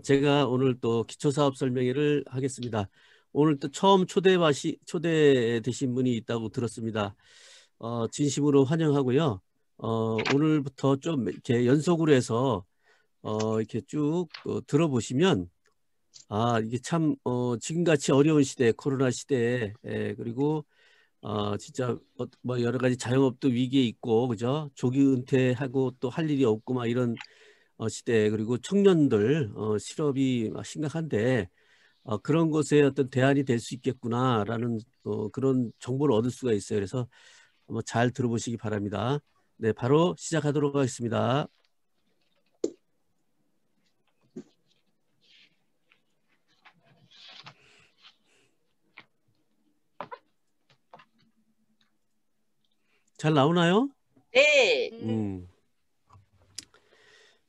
제가 오늘 또 기초사업 설명회를 하겠습니다. 오늘 또 처음 초대되신 분이 있다고 들었습니다. 진심으로 환영하고요. 오늘부터 좀 이렇게 연속으로 해서 이렇게 쭉 들어보시면 이게 참 지금같이 어려운 시대, 코로나 시대에 그리고 진짜 뭐 여러 가지 자영업도 위기에 있고 그죠? 조기 은퇴하고 또 할 일이 없고 막 이런 시대 그리고 청년들 실업이 막 심각한데 그런 것에 어떤 대안이 될 수 있겠구나라는 그런 정보를 얻을 수가 있어요. 그래서 한번 잘 들어보시기 바랍니다. 네, 바로 시작하도록 하겠습니다. 잘 나오나요? 네.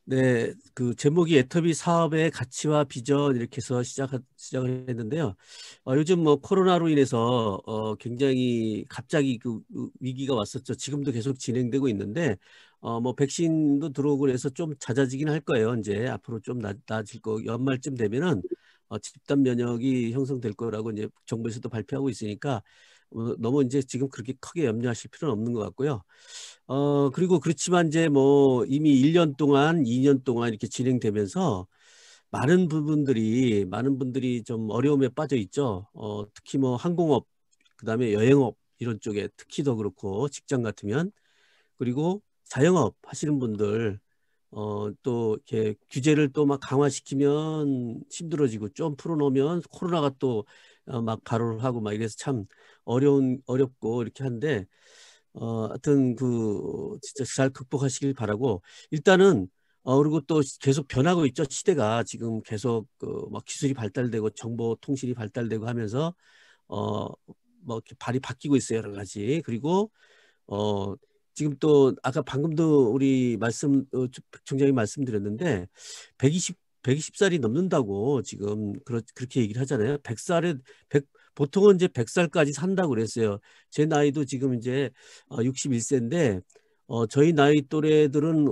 네, 그 제목이 애터미 사업의 가치와 비전 이렇게 해서 시작을 했는데요. 요즘 뭐 코로나로 인해서 굉장히 갑자기 그 위기가 왔었죠. 지금도 계속 진행되고 있는데 뭐 백신도 들어오고 그래서 좀 잦아지긴 할 거예요. 이제 앞으로 좀 나아질 거 연말쯤 되면은 집단 면역이 형성될 거라고 이제 정부에서도 발표하고 있으니까 너무 이제 지금 그렇게 크게 염려하실 필요는 없는 것 같고요. 그리고 그렇지만 이제 뭐 이미 1년 동안, 2년 동안 이렇게 진행되면서 많은 분들이 좀 어려움에 빠져 있죠. 특히 뭐 항공업, 그다음에 여행업 이런 쪽에 특히 더 그렇고 직장 같으면 그리고 자영업 하시는 분들 또 이렇게 규제를 또 막 강화시키면 힘들어지고 좀 풀어놓으면 코로나가 또 막 발호를 하고 막 이래서 참 어렵고 이렇게 한데 하여튼 그 진짜 잘 극복하시길 바라고 일단은 그리고 또 계속 변하고 있죠. 시대가 지금 계속 그 막 기술이 발달되고 정보 통신이 발달되고 하면서 어 뭐 이렇게 발이 바뀌고 있어요. 여러 가지. 그리고 어 지금 또 아까 방금도 우리 총장이 말씀드렸는데 120살이 넘는다고 지금 그렇게 얘기를 하잖아요. 100살에 보통은 이제 100살까지 산다고 그랬어요. 제 나이도 지금 이제 61세인데 저희 나이 또래들은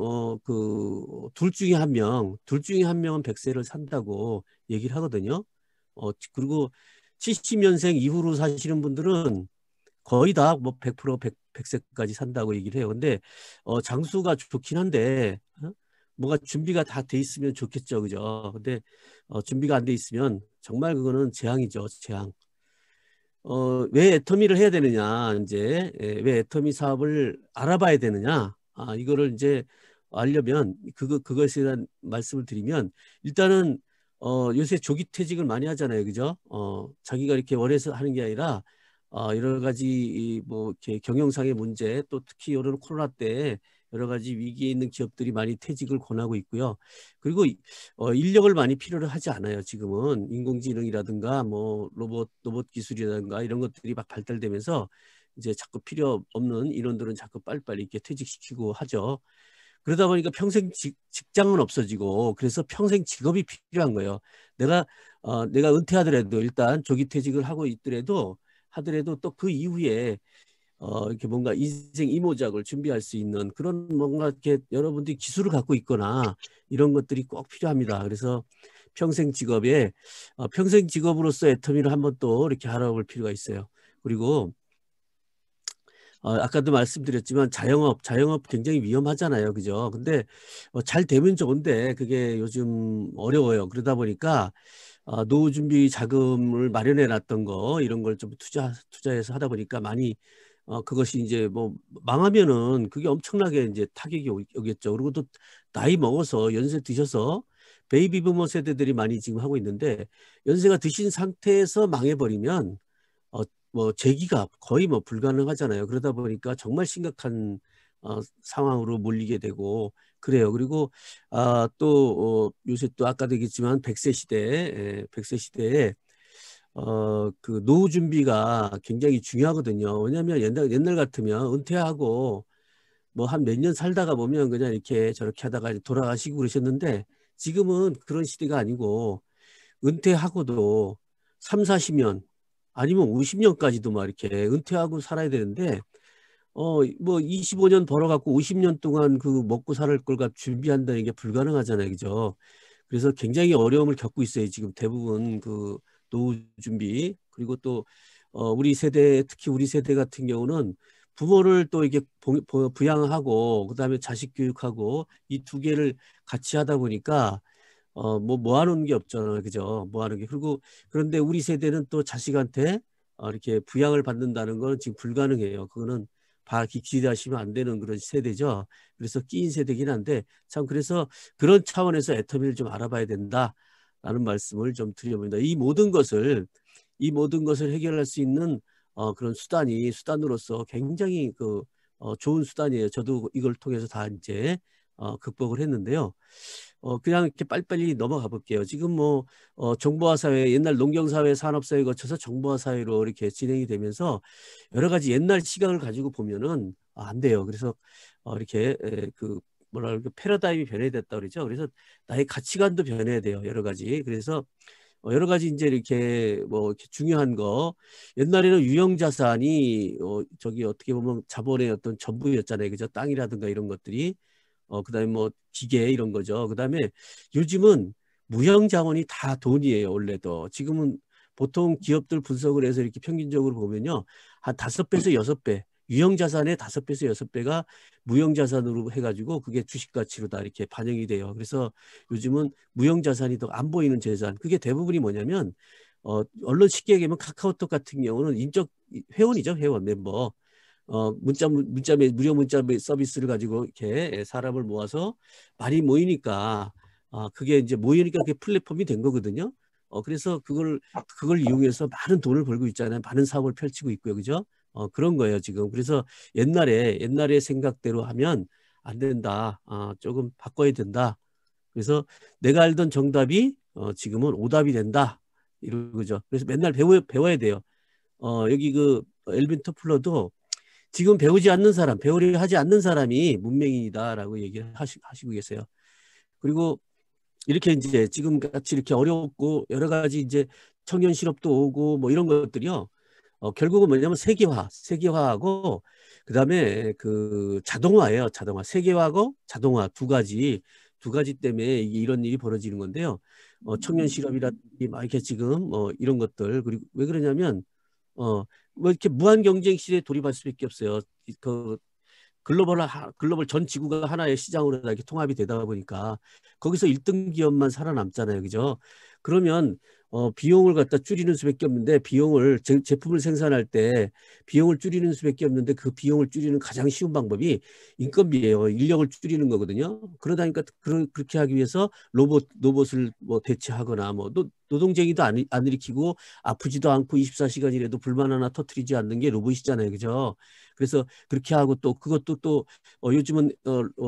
그 둘 중에 한 명은 100세를 산다고 얘기를 하거든요. 그리고 70년생 이후로 사시는 분들은 거의 다 뭐 100%, 100세까지 산다고 얘기를 해요. 근데 장수가 좋긴 한데 뭔가 준비가 다 돼 있으면 좋겠죠. 그죠? 근데 준비가 안 돼 있으면 정말 그거는 재앙이죠. 재앙. 왜 애터미를 해야 되느냐, 이제, 왜 애터미 사업을 알아봐야 되느냐, 이거를 이제 알려면, 그것에 대한 말씀을 드리면, 일단은, 요새 조기 퇴직을 많이 하잖아요. 그죠? 자기가 이렇게 원해서 하는 게 아니라, 여러 가지, 뭐, 이렇게 경영상의 문제, 또 특히 이런 코로나 때 여러 가지 위기에 있는 기업들이 많이 퇴직을 권하고 있고요. 그리고 인력을 많이 필요로 하지 않아요. 지금은 인공지능이라든가 뭐 로봇 기술이라든가 이런 것들이 막 발달되면서 이제 자꾸 필요 없는 인원들은 자꾸 빨리빨리 이렇게 퇴직시키고 하죠. 그러다 보니까 평생 직장은 없어지고 그래서 평생 직업이 필요한 거예요. 내가 은퇴하더라도 일단 조기 퇴직을 하고 있더라도 하더라도 또 그 이후에 이렇게 뭔가 인생 이모작을 준비할 수 있는 그런 뭔가 이렇게 여러분들이 기술을 갖고 있거나 이런 것들이 꼭 필요합니다. 그래서 평생 직업으로서 애터미를 한번 또 이렇게 알아볼 필요가 있어요. 그리고 아까도 말씀드렸지만 자영업 굉장히 위험하잖아요. 그죠? 근데 잘 되면 좋은데 그게 요즘 어려워요. 그러다 보니까 노후 준비 자금을 마련해 놨던 거 이런 걸 좀 투자해서 하다 보니까 많이 그것이 이제 뭐 망하면은 그게 엄청나게 이제 타격이 오겠죠. 그리고 또 나이 먹어서 연세 드셔서 베이비 부머 세대들이 많이 지금 하고 있는데 연세가 드신 상태에서 망해버리면 뭐 재기가 거의 뭐 불가능하잖아요. 그러다 보니까 정말 심각한 상황으로 몰리게 되고 그래요. 그리고 또 요새 또 아까도 얘기했지만 100세 시대에 그 노후 준비가 굉장히 중요하거든요. 왜냐하면 옛날 같으면 은퇴하고 뭐 한 몇 년 살다가 보면 그냥 이렇게 저렇게 하다가 돌아가시고 그러셨는데 지금은 그런 시대가 아니고 은퇴하고도 3, 40년 아니면 50년까지도 막 이렇게 은퇴하고 살아야 되는데 뭐 25년 벌어갖고 50년 동안 그 먹고 살 걸 준비한다는 게 불가능하잖아요. 그죠? 그래서 굉장히 어려움을 겪고 있어요. 지금 대부분 그 노후 준비. 그리고 또 우리 세대, 특히 우리 세대 같은 경우는 부모를 또 이게 부양하고 그다음에 자식 교육하고 이 두 개를 같이 하다 보니까 뭐 하는 게 없잖아요. 그죠? 뭐 하는 게. 그리고 그런데 우리 세대는 또 자식한테 이렇게 부양을 받는다는 건 지금 불가능해요. 그거는 기대하시면 안 되는 그런 세대죠. 그래서 끼인 세대긴 한데 참 그래서 그런 차원에서 애터미를 좀 알아봐야 된다라는 말씀을 좀 드려봅니다. 이 모든 것을 해결할 수 있는 그런 수단으로서 굉장히 좋은 수단이에요. 저도 이걸 통해서 다 이제 극복을 했는데요. 그냥 이렇게 빨리빨리 넘어가 볼게요. 지금 뭐 정보화 사회, 옛날 농경 사회, 산업 사회 거쳐서 정보화 사회로 이렇게 진행이 되면서 여러 가지 옛날 시각을 가지고 보면은 안 돼요. 그래서 이렇게 그 뭐라 그럴까 패러다임이 변해야 됐다 그러죠. 그래서 나의 가치관도 변해야 돼요. 여러 가지. 그래서 여러 가지 이제 이렇게 뭐 이렇게 중요한 거 옛날에는 유형 자산이 저기 어떻게 보면 자본의 어떤 전부였잖아요. 그죠? 땅이라든가 이런 것들이 그다음에 뭐 기계 이런 거죠. 그다음에 요즘은 무형 자원이 다 돈이에요. 원래도 지금은 보통 기업들 분석을 해서 이렇게 평균적으로 보면요, 한 5배에서 6배, 유형 자산의 5배에서 6배가 무형 자산으로 해가지고 그게 주식 가치로 다 이렇게 반영이 돼요. 그래서 요즘은 무형 자산이 더 안 보이는 재산. 그게 대부분이 뭐냐면 언론 쉽게 얘기하면 카카오톡 같은 경우는 인적 회원이죠. 회원 멤버. 무료 문자 서비스를 가지고 이렇게 사람을 모아서 많이 모이니까 그게 이제 모이니까 그게 플랫폼이 된 거거든요. 그래서 그걸 이용해서 많은 돈을 벌고 있잖아요. 많은 사업을 펼치고 있고요. 그죠? 그런 거예요, 지금. 그래서 옛날에 생각대로 하면 안 된다. 조금 바꿔야 된다. 그래서 내가 알던 정답이 지금은 오답이 된다. 이런 거죠. 그래서 맨날 배워야 돼요. 여기 그 엘빈 토플러도 지금 배우지 않는 사람, 배우려 하지 않는 사람이 문맹인이다라고 얘기를 하시고 계세요. 그리고 이렇게 이제 지금 같이 이렇게 어렵고 여러 가지 이제 청년 실업도 오고 뭐 이런 것들이요. 결국은 뭐냐면 세계화하고 그다음에 그 자동화예요. 자동화. 세계화하고 자동화 두 가지 때문에 이런 일이 벌어지는 건데요. 청년 실업이라든지 막 이렇게 지금 이런 것들 그리고 왜 그러냐면 뭐 이렇게 무한 경쟁 시대에 돌입할 수밖에 없어요. 그 글로벌 전 지구가 하나의 시장으로 이렇게 통합이 되다 보니까 거기서 1등 기업만 살아남잖아요. 그죠? 그러면 비용을 갖다 줄이는 수밖에 없는데 제품을 생산할 때 비용을 줄이는 수밖에 없는데 그 비용을 줄이는 가장 쉬운 방법이 인건비예요. 인력을 줄이는 거거든요. 그러다 보니까 그렇게 하기 위해서 로봇을 뭐 대체하거나 뭐 노동쟁이도 안 일으키고 아프지도 않고 24시간이라도 불만 하나 터뜨리지 않는 게 로봇이잖아요. 그죠? 그래서 그렇게 하고 또 그것도 또 요즘은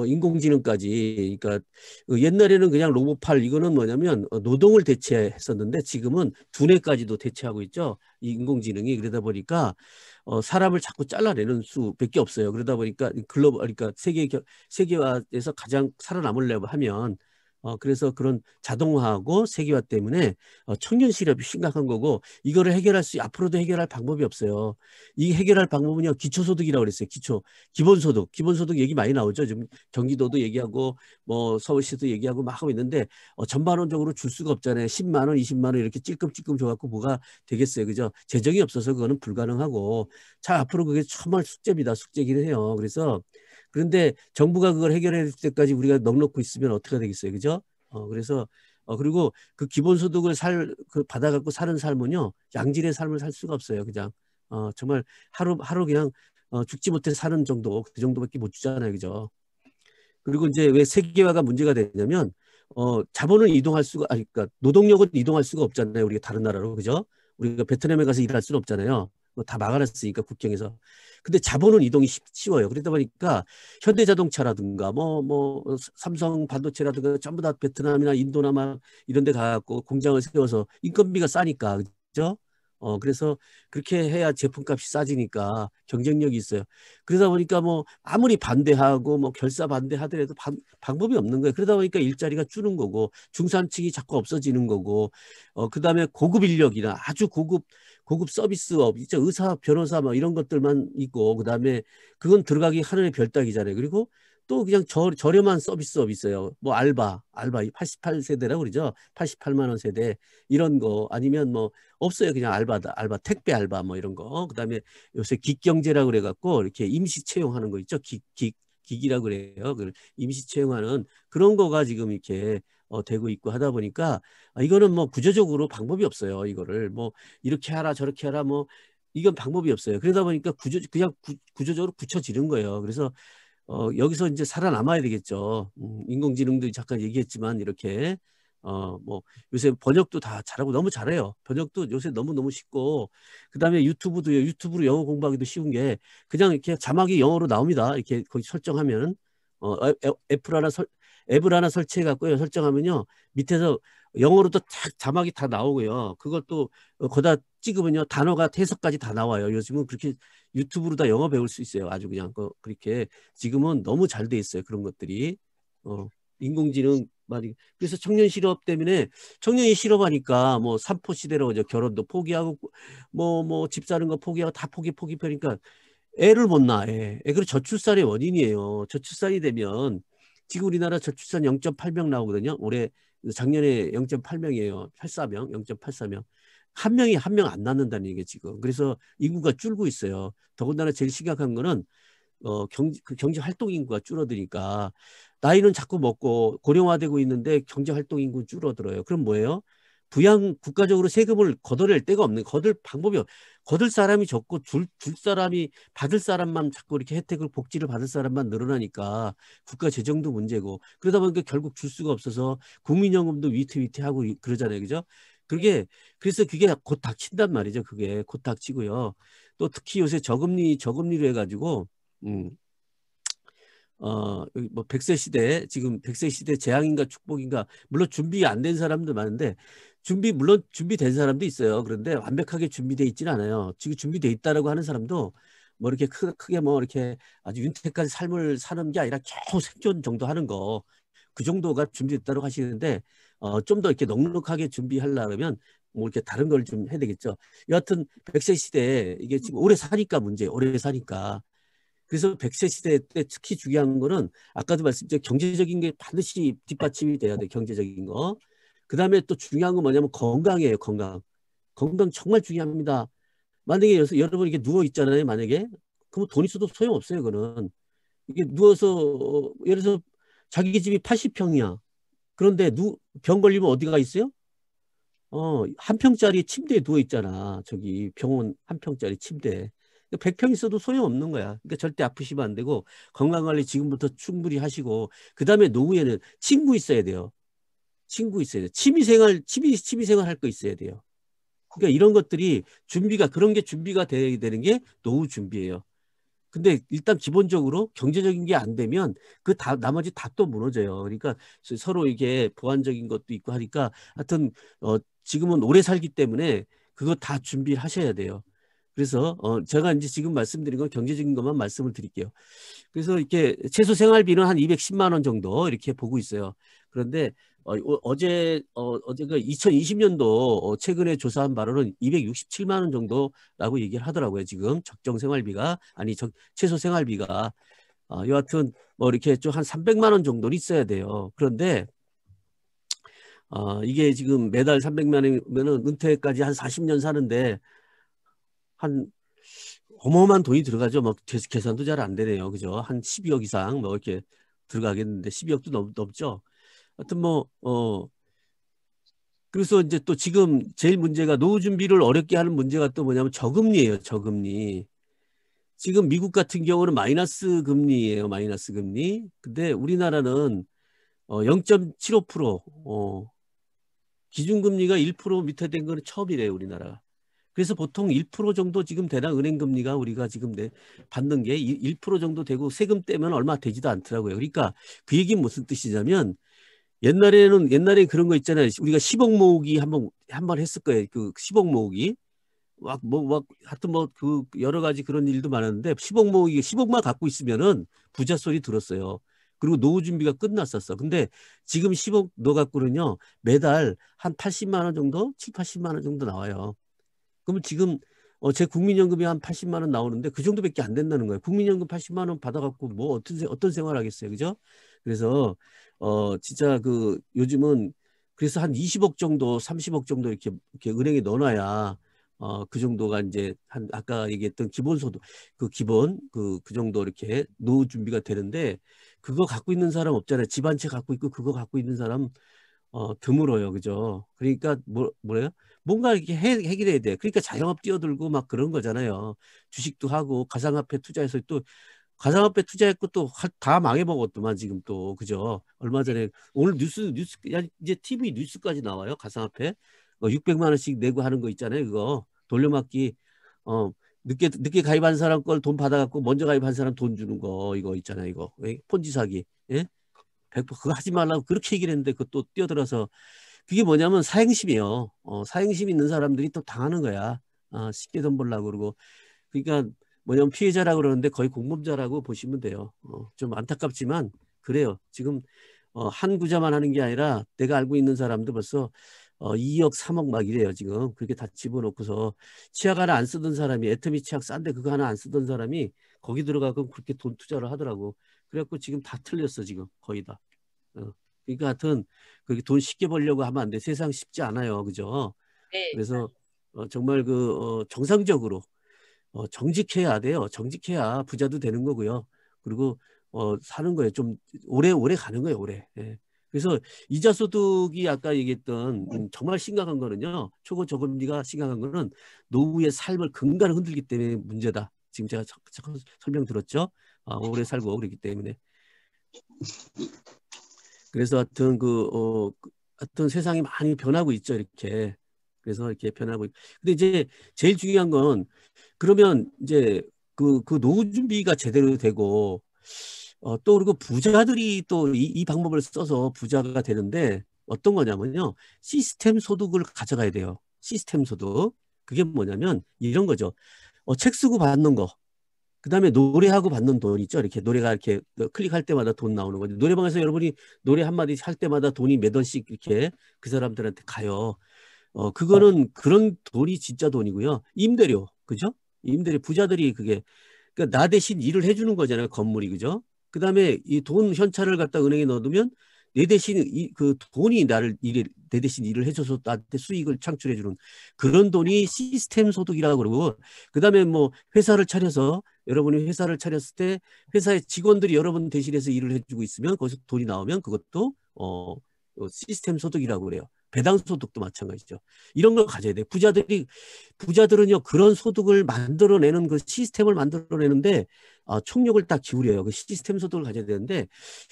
인공지능까지 그러니까 옛날에는 그냥 로봇팔 이거는 뭐냐면 노동을 대체했었는데 지금은 두뇌까지도 대체하고 있죠. 이 인공지능이 그러다 보니까 사람을 자꾸 잘라내는 수밖에 없어요. 그러다 보니까 그러니까 세계화에서 가장 살아남으려고 하면 그래서 그런 자동화하고 세계화 때문에 청년 실업이 심각한 거고 이거를 앞으로도 해결할 방법이 없어요. 이 해결할 방법은요 기초소득이라고 그랬어요. 기본소득 얘기 많이 나오죠. 지금 경기도도 얘기하고 뭐 서울시도 얘기하고 막 하고 있는데 전반적으로 줄 수가 없잖아요. 10만 원, 20만 원 이렇게 찔끔찔끔 줘갖고 뭐가 되겠어요. 그죠? 재정이 없어서 그거는 불가능하고 자 앞으로 그게 정말 숙제기는 해요. 그런데 정부가 그걸 해결할 때까지 우리가 넋놓고 있으면 어떻게 되겠어요. 그죠? 그래서 그리고 그 기본소득을 받아갖고 사는 삶은요 양질의 삶을 살 수가 없어요. 그냥 정말 하루 그냥 죽지 못해 사는 정도 그 정도밖에 못 주잖아요. 그죠? 그리고 이제 왜 세계화가 문제가 되냐면 자본을 그러니까 노동력은 이동할 수가 없잖아요. 우리가 다른 나라로. 그죠? 우리가 베트남에 가서 일할 수는 없잖아요. 다 막아놨으니까 국경에서. 근데 자본은 이동이 쉬워요. 그러다 보니까 현대자동차라든가 삼성 반도체라든가 전부 다 베트남이나 인도나 막 이런 데 가갖고 공장을 세워서 인건비가 싸니까. 그죠? 그래서 그렇게 해야 제품값이 싸지니까 경쟁력이 있어요. 그러다 보니까 뭐 아무리 반대하고 뭐 결사 반대하더라도 방법이 없는 거예요. 그러다 보니까 일자리가 주는 거고 중산층이 자꾸 없어지는 거고 그다음에 고급 인력이나 아주 고급 서비스업, 진짜 의사, 변호사 뭐 이런 것들만 있고 그다음에 그건 들어가기 하늘의 별 따기잖아요. 그리고 또 그냥 저렴한 서비스업 있어요. 뭐 알바 88세대라고 그러죠. 88만 원 세대 이런 거 아니면 뭐 없어요. 그냥 알바 택배 알바 뭐 이런 거. 그다음에 요새 기경제라고 그래갖고 이렇게 임시 채용하는 거 있죠. 기기라고 그래요. 그 임시 채용하는 그런 거가 지금 이렇게 되고 있고 하다 보니까 이거는 뭐 구조적으로 방법이 없어요. 이거를 뭐 이렇게 하라 저렇게 하라 뭐 이건 방법이 없어요. 그러다 보니까 그냥 구조적으로 굳혀지는 거예요. 그래서 여기서 이제 살아남아야 되겠죠. 인공지능도 잠깐 얘기했지만 이렇게 뭐 요새 번역도 다 잘하고 너무 잘해요. 번역도 요새 너무너무 쉽고 그다음에 유튜브로 영어 공부하기도 쉬운 게 그냥 이렇게 자막이 영어로 나옵니다. 이렇게 거기 설정하면 앱을 하나 설치해 갖고요. 설정하면요. 밑에서 영어로 또 자막이 다 나오고요. 그것도 거기다 찍으면요. 단어가 해석까지 다 나와요. 요즘은 그렇게 유튜브로 다 영어 배울 수 있어요. 아주 그냥 그렇게 지금은 너무 잘 돼 있어요. 그런 것들이. 인공지능 많이 그래서 청년 실업 때문에 청년이 실업하니까 뭐 삼포 시대로 이제 결혼도 포기하고 뭐 집 사는 거 포기하고 다 포기하니까 애를 못 낳아. 그리고 저출산의 원인이에요. 저출산이 되면 지금 우리나라 저출산 0.8명 나오거든요. 올해 작년에 0.8명이에요. 84명, 0.84명. 한 명이 한 명 안 낳는다는 얘기예요, 지금. 그래서 인구가 줄고 있어요. 더군다나 제일 심각한 거는 경제 활동 인구가 줄어드니까 나이는 자꾸 먹고 고령화되고 있는데 경제 활동 인구 줄어들어요. 그럼 뭐예요? 국가적으로 세금을 걷어낼 데가 없는 거둘 방법이 거둘 사람이 적고 줄 사람이 받을 사람만 자꾸 이렇게 혜택을 복지를 받을 사람만 늘어나니까 국가 재정도 문제고 그러다 보니까 결국 줄 수가 없어서 국민연금도 위태위태하고 그러잖아요. 그죠? 그래서 그게 곧 닥친단 말이죠. 그게 곧 닥치고요. 또 특히 요새 저금리로 해가지고 뭐 100세 시대 지금 100세 시대 재앙인가 축복인가 물론 준비 안 된 사람도 많은데 물론 준비된 사람도 있어요. 그런데 완벽하게 준비돼 있지는 않아요. 지금 준비돼 있다라고 하는 사람도 뭐 이렇게 크게 뭐 이렇게 아주 윤택한 삶을 사는 게 아니라 겨우 생존 정도 하는 거 그 정도가 준비됐다고 하시는데 좀 더 이렇게 넉넉하게 준비하려면 뭐 이렇게 다른 걸 좀 해야 되겠죠. 여하튼 100세 시대에 이게 지금 오래 사니까 문제 오래 사니까 그래서 100세 시대 때 특히 중요한 거는 아까도 말씀드린 경제적인 게 반드시 뒷받침이 돼야 돼. 경제적인 거. 그다음에 또 중요한 건 뭐냐면 건강이에요. 건강 정말 중요합니다. 만약에 여러분 이게 누워 있잖아요. 만약에 그럼 돈 있어도 소용없어요. 그거는 이게 누워서 예를 들어서 자기 집이 80평이야. 그런데 병 걸리면 어디가 있어요? 한 평짜리 침대에 누워 있잖아. 저기 병원 한 평짜리 침대. 100평 있어도 소용없는 거야. 그러니까 절대 아프시면 안 되고 건강관리 지금부터 충분히 하시고 그다음에 노후에는 친구 있어야 돼요. 친구 있어야 돼요. 취미생활 할 거 있어야 돼요. 그러니까 이런 것들이 그런 게 준비가 돼야 되는 게 노후 준비예요. 근데 일단 기본적으로 경제적인 게 안 되면 나머지 다 또 무너져요. 그러니까 서로 이게 보완적인 것도 있고 하니까 하여튼 지금은 오래 살기 때문에 그거 다 준비를 하셔야 돼요. 그래서 제가 이제 지금 말씀드린 건 경제적인 것만 말씀을 드릴게요. 그래서 이렇게 최소 생활비는 한 210만 원 정도 이렇게 보고 있어요. 그런데 어제가 2020년도 최근에 조사한 바로는 267만 원 정도라고 얘기를 하더라고요. 지금 적정 생활비가 최소 생활비가 여하튼 뭐 이렇게 좀 한 300만 원 정도는 있어야 돼요. 그런데 이게 지금 매달 300만 원이면은 은퇴까지 한 40년 사는데 한 어마어마한 돈이 들어가죠. 뭐 계산도 잘 안 되네요. 그죠? 한 12억 이상 뭐 이렇게 들어가겠는데 12억도 넘죠. 하여튼 그래서 이제 또 지금 제일 문제가 노후 준비를 어렵게 하는 문제가 또 뭐냐면 저금리예요. 저금리. 지금 미국 같은 경우는 마이너스 금리예요. 마이너스 금리. 근데 우리나라는 0.75% 기준금리가 1% 밑에 된 거는 처음이래요. 우리나라가. 그래서 보통 1% 정도 지금 되나 은행 금리가 우리가 지금 받는 게 1% 정도 되고 세금 떼면 얼마 되지도 않더라고요. 그러니까 그 얘기는 무슨 뜻이냐면 옛날에 그런 거 있잖아요. 우리가 10억 모으기 한번 했을 거예요. 그 10억 모으기. 하여튼 그 여러 가지 그런 일도 많았는데 10억 모으기 10억만 갖고 있으면은 부자 소리 들었어요. 그리고 노후 준비가 끝났었어. 근데 지금 10억 넣어 갖고는요. 매달 한 80만 원 정도, 7, 80만 원 정도 나와요. 그러면 지금 제 국민연금이 한 80만 원 나오는데 그 정도밖에 안 된다는 거예요. 국민연금 80만 원 받아갖고 뭐 어떤 생활 하겠어요. 그죠? 그래서 진짜 그 요즘은 그래서 한 20억 정도, 30억 정도 이렇게 은행에 넣어놔야 그 정도가 이제 한 아까 얘기했던 기본소득 그 정도 이렇게 노후 준비가 되는데 그거 갖고 있는 사람 없잖아요. 집 한 채 갖고 있고 그거 갖고 있는 사람 드물어요. 그죠? 그러니까 뭐래요? 뭔가 이렇게 해결해야 돼. 그러니까 자영업 뛰어들고 막 그런 거잖아요. 주식도 하고 가상화폐 투자해서 또 가상화폐 투자했고 또 다 망해먹었더만 지금 또 그죠? 얼마 전에 오늘 뉴스 야, 이제 TV 뉴스까지 나와요. 가상화폐 600만 원씩 내고 하는 거 있잖아요. 그거 돌려막기 어 늦게 가입한 사람 걸 돈 받아갖고 먼저 가입한 사람 돈 주는 거 이거 있잖아요. 이거 폰지 사기. 예? 100% 그거 하지 말라고 그렇게 얘기를 했는데 그것도 뛰어들어서 그게 뭐냐면 사행심이에요. 사행심 있는 사람들이 또 당하는 거야. 쉽게 돈 벌려고 그러고. 그러니까 뭐냐면 피해자라고 그러는데 거의 공범자라고 보시면 돼요. 좀 안타깝지만 그래요. 지금 한 구자만 하는 게 아니라 내가 알고 있는 사람도 벌써 2억, 3억 막 이래요. 지금 그렇게 다 집어넣고서 치약 하나 안 쓰던 사람이 애터미 치약 싼데 그거 하나 안 쓰던 사람이 거기 들어가고 그렇게 돈 투자를 하더라고. 그래갖고 지금 다 틀렸어. 지금 거의 다. 그러니까 하여튼 그렇게 돈 쉽게 벌려고 하면 안 돼. 세상 쉽지 않아요. 그죠? 네. 그래서 정말 정상적으로 정직해야 돼요. 정직해야 부자도 되는 거고요. 그리고 사는 거예요. 좀 오래 가는 거예요. 오래. 예. 그래서 이자 소득이 아까 얘기했던 정말 심각한 거는요. 초고 저금리가 심각한 거는 노후의 삶을 근간을 흔들기 때문에 문제다. 지금 제가 설명 들었죠. 오래 살고 그렇기 때문에. 그래서 하여튼 하여튼 세상이 많이 변하고 있죠. 이렇게. 그래서 이렇게 변하고. 근데 이제 제일 중요한 건 그러면 이제 그 노후 준비가 제대로 되고 또 그리고 부자들이 또 이 방법을 써서 부자가 되는데 어떤 거냐면요. 시스템 소득을 가져가야 돼요. 시스템 소득. 그게 뭐냐면 이런 거죠. 책 쓰고 받는 거. 그다음에 노래하고 받는 돈 있죠. 이렇게 노래가 이렇게 클릭할 때마다 돈 나오는 거죠. 노래방에서 여러분이 노래 한마디 할 때마다 돈이 몇 원씩 이렇게 그 사람들한테 가요. 그거는 그런 돈이 진짜 돈이고요. 임대료, 그죠? 임대료 부자들이 그게 그러니까 나 대신 일을 해주는 거잖아요. 건물이 그죠? 그다음에 이 돈 현찰을 갖다 은행에 넣어두면 내 대신 그 돈이 내 대신 일을 해줘서 나한테 수익을 창출해주는 그런 돈이 시스템 소득이라고 그러고 그다음에 뭐 회사를 차려서 여러분이 회사를 차렸을 때 회사의 직원들이 여러분 대신해서 일을 해주고 있으면 거기서 돈이 나오면 그것도 시스템 소득이라고 그래요. 배당 소득도 마찬가지죠. 이런 걸 가져야 돼. 부자들은요 그런 소득을 만들어내는 그 시스템을 만들어내는데 총력을 딱 기울여요. 그 시스템 소득을 가져야 되는데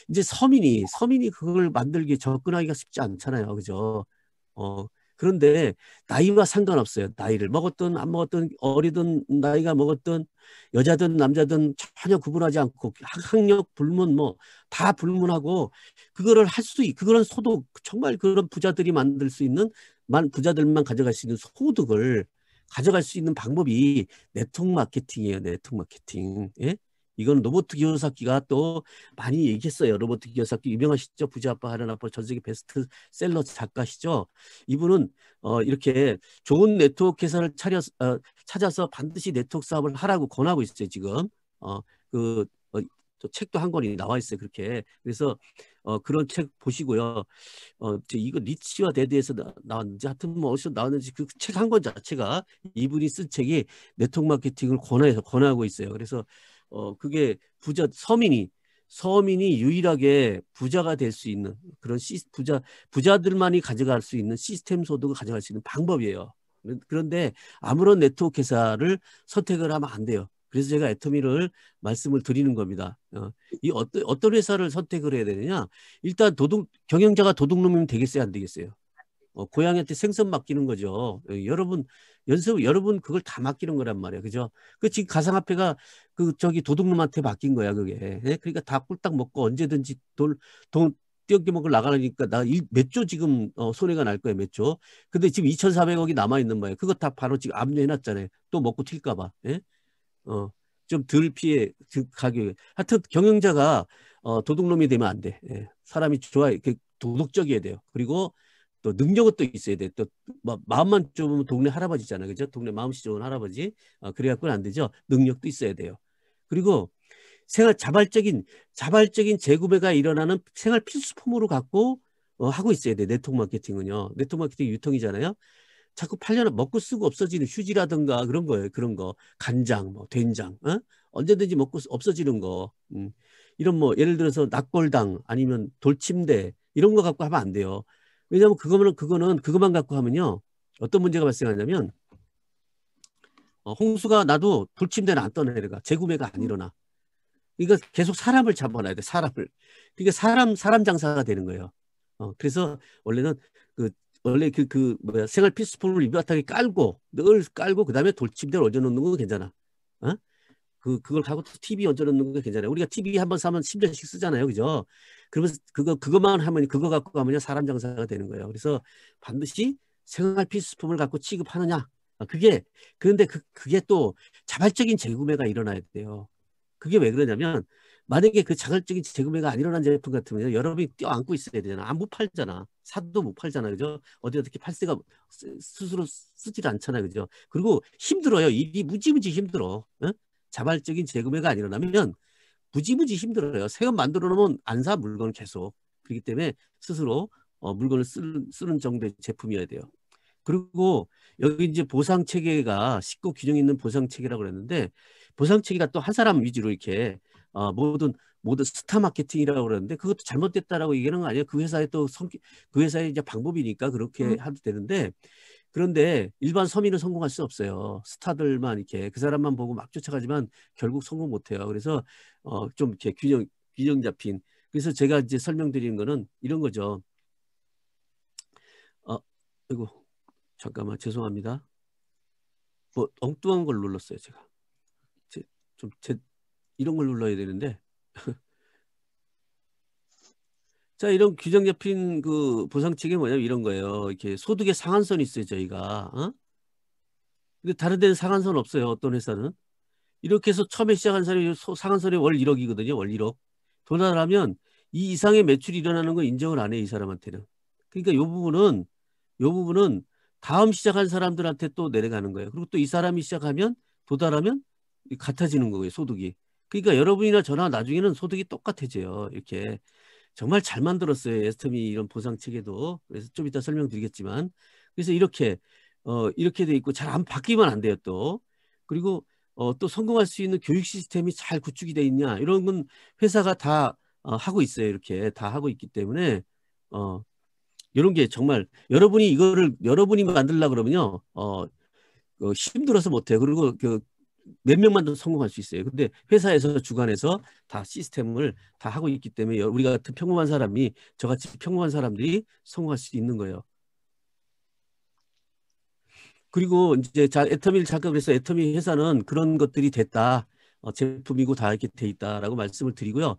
이제 서민이 그걸 만들기 접근하기가 쉽지 않잖아요. 그죠? 그런데 나이와 상관없어요. 나이를 먹었든 안 먹었든 어리든 나이가 먹었든 여자든 남자든 전혀 구분하지 않고 학력 불문 뭐 다 불문하고 그거는 소득 정말 그런 부자들이 만들 수 있는 부자들만 가져갈 수 있는 소득을 가져갈 수 있는 방법이 네트워크 마케팅이에요. 네트워크 마케팅. 예? 이건 로버트 기요사키가 또 많이 얘기했어요. 로버트 기요사키 유명하시죠? 부자 아빠 하는 아빠 전 세계 베스트셀러 작가시죠. 이분은 이렇게 좋은 네트워크 회사를 찾아서 반드시 네트워크 사업을 하라고 권하고 있어요. 지금 또 책도 한 권이 나와 있어요. 그렇게 그래서 그런 책 보시고요. 이거 리치와 데드에서 나왔는지 하여튼 뭐 어디서 나왔는지 그 책 한 권 자체가 이분이 쓴 책이 네트워크 마케팅을 권하고 있어요. 그래서 그게 서민이 유일하게 부자가 될 수 있는 그런 부자들만이 가져갈 수 있는 시스템 소득을 가져갈 수 있는 방법이에요. 그런데 아무런 네트워크 회사를 선택을 하면 안 돼요. 그래서 제가 애터미를 말씀을 드리는 겁니다. 이 어떤 회사를 선택을 해야 되느냐? 일단 경영자가 도둑놈이면 되겠어요, 안 되겠어요? 고양이한테 생선 맡기는 거죠. 여러분 그걸 다 맡기는 거란 말이에요. 그죠? 지금 가상화폐가 도둑놈한테 맡긴 거야, 그게. 예? 그러니까 다 꿀딱 먹고 언제든지 돈 띄어기 먹을 나가니까 몇 조 지금 손해가 날 거예요, 몇 조. 근데 지금 2,400억이 남아 있는 거예요. 그거 다 바로 지금 압류해놨잖아요. 또 먹고 튈까 봐. 예? 좀 덜 피해 가격에. 하여튼 경영자가 도둑놈이 되면 안 돼. 예. 사람이 도덕적이어야 돼요. 그리고 또 능력은 또 있어야 돼. 또 마음만 좀 동네 할아버지잖아요. 그죠? 동네 마음씨 좋은 할아버지. 그래갖고는 안 되죠. 능력도 있어야 돼요. 그리고 자발적인 재구매가 일어나는 생활 필수품으로 갖고 하고 있어야 돼. 네트워크 마케팅은요. 네트워크 마케팅 유통이잖아요. 자꾸 팔려나 먹고 쓰고 없어지는 휴지라든가 그런 거예요. 그런 거. 간장, 뭐 된장, 언제든지 먹고 없어지는 거. 이런 뭐 예를 들어서 낙골당 아니면 돌침대 이런 거 갖고 하면 안 돼요. 왜냐하면 그거는 그것만 갖고 하면요. 어떤 문제가 발생하냐면 홍수가 나도 돌침대는 안 떠내려가. 재구매가 안 일어나. 이거 계속 사람을 잡아놔야 돼. 사람을. 그러니까 사람 장사가 되는 거예요. 그래서 원래는 원래 뭐야 생활 필수품을 이바닥에 깔고 늘 깔고 그다음에 돌침대를 얹어놓는 건 괜찮아. 그걸 하고 TV 얹어놓는 건 괜찮아요. 우리가 TV 한 번 사면 10년씩 쓰잖아요, 그죠? 그러면 그것만 하면 그거 갖고 가면 사람 장사가 되는 거예요. 그래서 반드시 생활 필수품을 갖고 취급하느냐. 그런데 그게 또 자발적인 재구매가 일어나야 돼요. 그게 왜 그러냐면 만약에 그 자발적인 재구매가 안 일어난 제품 같으면 여러분이 껴안고 있어야 되잖아. 안 못 팔잖아. 사도 못 팔잖아. 그죠? 어디 어떻게 팔세가 스스로 쓰질 않잖아요. 그죠? 그리고 힘들어요. 일이 무지무지 힘들어. 자발적인 재구매가 안 일어나면 무지무지 힘들어요. 새거 만들어 놓으면 안 사 물건을 계속. 그렇기 때문에 스스로 물건을 쓰는 정도의 제품이어야 돼요. 그리고 여기 이제 보상 체계가 쉽고 균형 있는 보상 체계라고 그랬는데 보상 체계가 또 한 사람 위주로 이렇게 모든 스타 마케팅이라고 그러는데 그것도 잘못됐다라고 얘기하는 거 아니에요? 그 회사의 이제 방법이니까 그렇게 해도 되는데 그런데 일반 서민은 성공할 수 없어요. 스타들만 이렇게 그 사람만 보고 막 쫓아가지만 결국 성공 못해요. 그래서 좀 이렇게 균형 잡힌. 그래서 제가 이제 설명드리는 거는 이런 거죠. 아이고 잠깐만 죄송합니다. 뭐 엉뚱한 걸 눌렀어요 제가. 이런 걸 눌러야 되는데. 자, 이런 규정 잡힌 그 보상책이 뭐냐면 이런 거예요. 이렇게 소득의 상한선이 있어요 저희가. 근데 다른 데는 상한선 없어요. 어떤 회사는. 이렇게 해서 처음에 시작한 사람이 상한선이 월 1억이거든요. 월 1억. 도달하면 이 이상의 매출이 일어나는 거 인정을 안 해, 이 사람한테는. 그러니까 요 부분은 다음 시작한 사람들한테 또 내려가는 거예요. 그리고 또 이 사람이 시작하면 도달하면 같아지는 거예요, 소득이. 그러니까 여러분이나 저나 나중에는 소득이 똑같아져요. 이렇게. 정말 잘 만들었어요. 에스터미 이런 보상 체계도. 그래서 좀 이따 설명드리겠지만. 그래서 이렇게 돼 있고 잘 안 바뀌면 안 돼요, 또. 그리고 또 성공할 수 있는 교육 시스템이 잘 구축이 돼 있냐. 이런 건 회사가 다 하고 있어요. 이렇게 다 하고 있기 때문에 이런 게 정말 여러분이 만들려고 그러면요. 힘들어서 못해요. 그리고 몇 명만 더 성공할 수 있어요. 근데 회사에서 주관해서 다 시스템을 다 하고 있기 때문에 우리 같은 평범한 사람이 저같이 평범한 사람들이 성공할 수 있는 거예요. 그리고 이제 애터미를 잠깐 그래서 애터미 회사는 그런 것들이 됐다. 제품이고 다 이렇게 돼 있다라고 말씀을 드리고요.